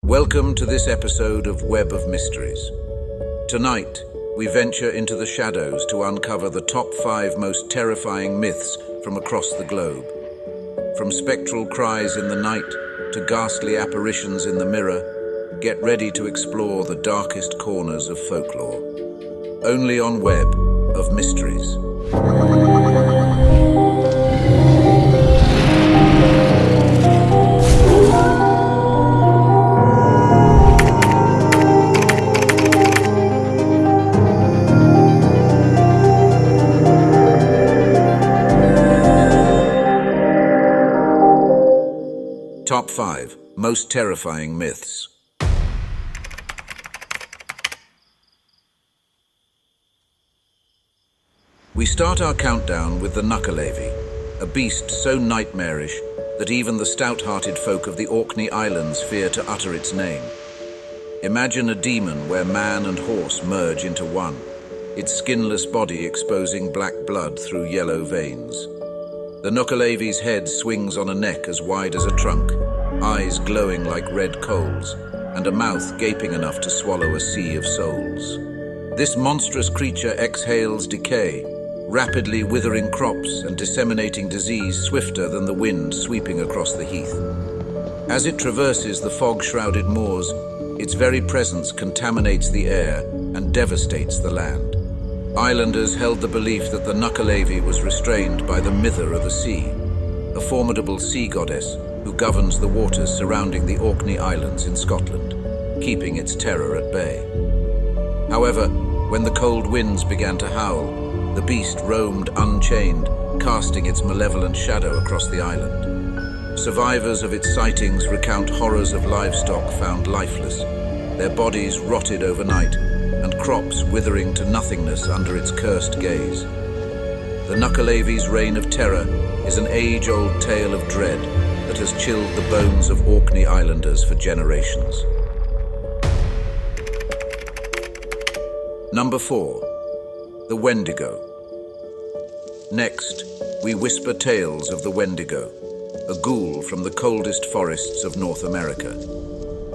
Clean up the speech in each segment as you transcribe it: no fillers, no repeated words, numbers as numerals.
Welcome to this episode of Web of Mysteries. Tonight, we venture into the shadows to uncover the top 5 most terrifying myths from across the globe. From spectral cries in the night to ghastly apparitions in the mirror, get ready to explore the darkest corners of folklore. Only on Web of Mysteries. Top 5 Most Terrifying Myths. We start our countdown with the Nuckelavee, a beast so nightmarish that even the stout-hearted folk of the Orkney Islands fear to utter its name. Imagine a demon where man and horse merge into one, its skinless body exposing black blood through yellow veins. The Nuckelavee's head swings on a neck as wide as a trunk, eyes glowing like red coals, and a mouth gaping enough to swallow a sea of souls. This monstrous creature exhales decay, rapidly withering crops and disseminating disease swifter than the wind sweeping across the heath. As it traverses the fog-shrouded moors, its very presence contaminates the air and devastates the land. Islanders held the belief that the Knuckle was restrained by the Mither of the sea, a formidable sea goddess who governs the waters surrounding the Orkney Islands in Scotland, keeping its terror at bay. However, when the cold winds began to howl, the beast roamed unchained, casting its malevolent shadow across the island. Survivors of its sightings recount horrors of livestock found lifeless, their bodies rotted overnight, and crops withering to nothingness under its cursed gaze. The Nuckelavee's reign of terror is an age-old tale of dread that has chilled the bones of Orkney Islanders for generations. Number 4. The Wendigo. Next, we whisper tales of the Wendigo, a ghoul from the coldest forests of North America.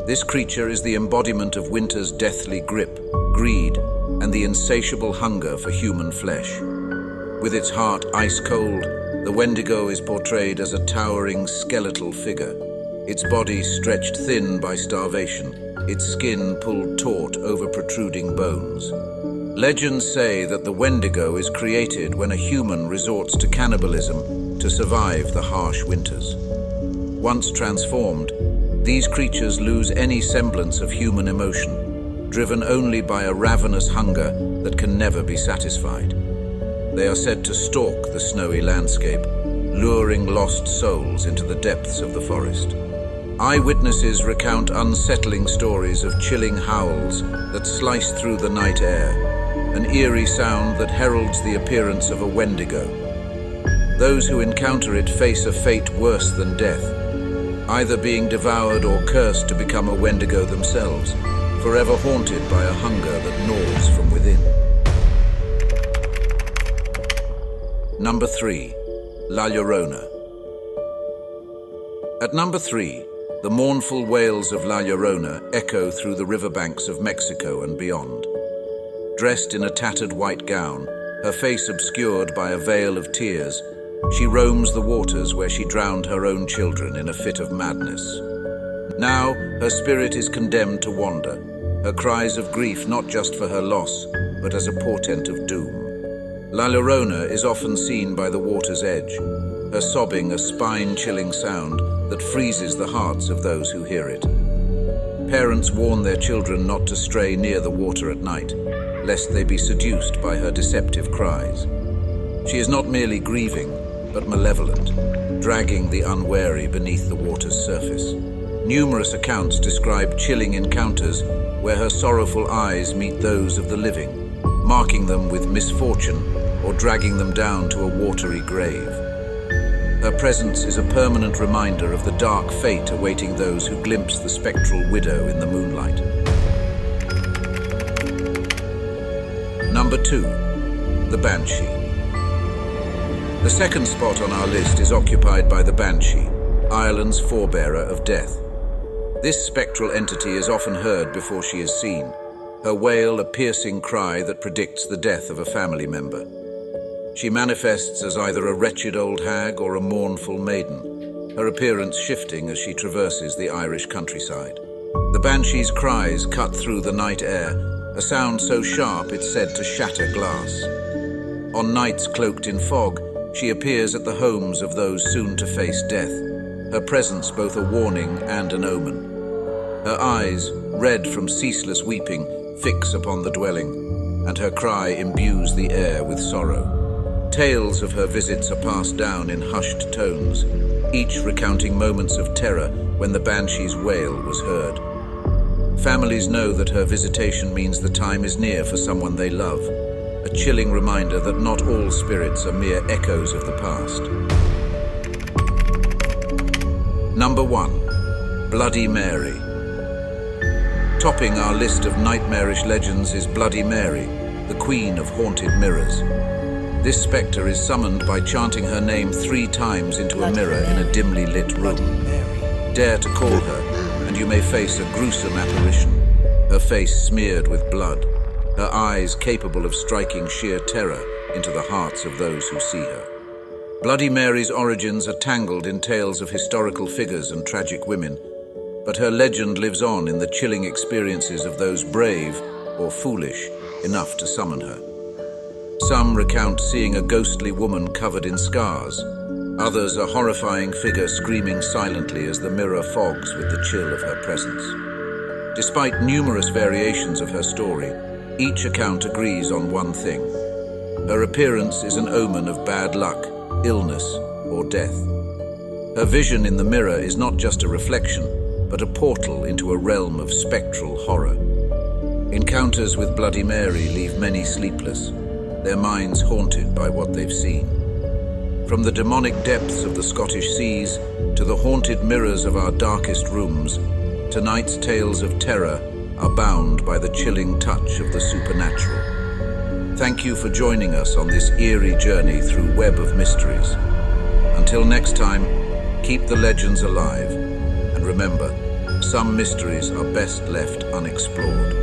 This creature is the embodiment of winter's deathly grip, greed, and the insatiable hunger for human flesh. With its heart ice cold, the Wendigo is portrayed as a towering skeletal figure, its body stretched thin by starvation, its skin pulled taut over protruding bones. Legends say that the Wendigo is created when a human resorts to cannibalism to survive the harsh winters. Once transformed, these creatures lose any semblance of human emotion, driven only by a ravenous hunger that can never be satisfied. They are said to stalk the snowy landscape, luring lost souls into the depths of the forest. Eyewitnesses recount unsettling stories of chilling howls that slice through the night air, an eerie sound that heralds the appearance of a Wendigo. Those who encounter it face a fate worse than death, either being devoured or cursed to become a Wendigo themselves, forever haunted by a hunger that gnaws from within. Number 3. La Llorona. At number 3, the mournful wails of La Llorona echo through the riverbanks of Mexico and beyond. Dressed in a tattered white gown, her face obscured by a veil of tears, she roams the waters where she drowned her own children in a fit of madness. Now, her spirit is condemned to wander, her cries of grief not just for her loss, but as a portent of doom. La Llorona is often seen by the water's edge, her sobbing a spine-chilling sound that freezes the hearts of those who hear it. Parents warn their children not to stray near the water at night, lest they be seduced by her deceptive cries. She is not merely grieving, but malevolent, dragging the unwary beneath the water's surface. Numerous accounts describe chilling encounters where her sorrowful eyes meet those of the living, marking them with misfortune or dragging them down to a watery grave. Her presence is a permanent reminder of the dark fate awaiting those who glimpse the spectral widow in the moonlight. Number 2. The Banshee. The second spot on our list is occupied by the Banshee, Ireland's forebearer of death. This spectral entity is often heard before she is seen, her wail a piercing cry that predicts the death of a family member. She manifests as either a wretched old hag or a mournful maiden, her appearance shifting as she traverses the Irish countryside. The Banshee's cries cut through the night air, a sound so sharp it's said to shatter glass. On nights cloaked in fog, she appears at the homes of those soon to face death, her presence both a warning and an omen. Her eyes, red from ceaseless weeping, fix upon the dwelling, and her cry imbues the air with sorrow. Tales of her visits are passed down in hushed tones, each recounting moments of terror when the Banshee's wail was heard. Families know that her visitation means the time is near for someone they love, a chilling reminder that not all spirits are mere echoes of the past. Number 1. Bloody Mary. Topping our list of nightmarish legends is Bloody Mary, the queen of haunted mirrors. This spectre is summoned by chanting her name 3 times into a mirror in a dimly lit room. Dare to call her, and you may face a gruesome apparition, her face smeared with blood, her eyes capable of striking sheer terror into the hearts of those who see her. Bloody Mary's origins are tangled in tales of historical figures and tragic women, but her legend lives on in the chilling experiences of those brave, or foolish, enough to summon her. Some recount seeing a ghostly woman covered in scars. Others a horrifying figure screaming silently as the mirror fogs with the chill of her presence. Despite numerous variations of her story, each account agrees on one thing. Her appearance is an omen of bad luck, illness, or death. Her vision in the mirror is not just a reflection, but a portal into a realm of spectral horror. Encounters with Bloody Mary leave many sleepless, their minds haunted by what they've seen. From the demonic depths of the Scottish seas to the haunted mirrors of our darkest rooms, tonight's tales of terror are bound by the chilling touch of the supernatural. Thank you for joining us on this eerie journey through web of mysteries. Until next time, keep the legends alive, and remember, some mysteries are best left unexplored.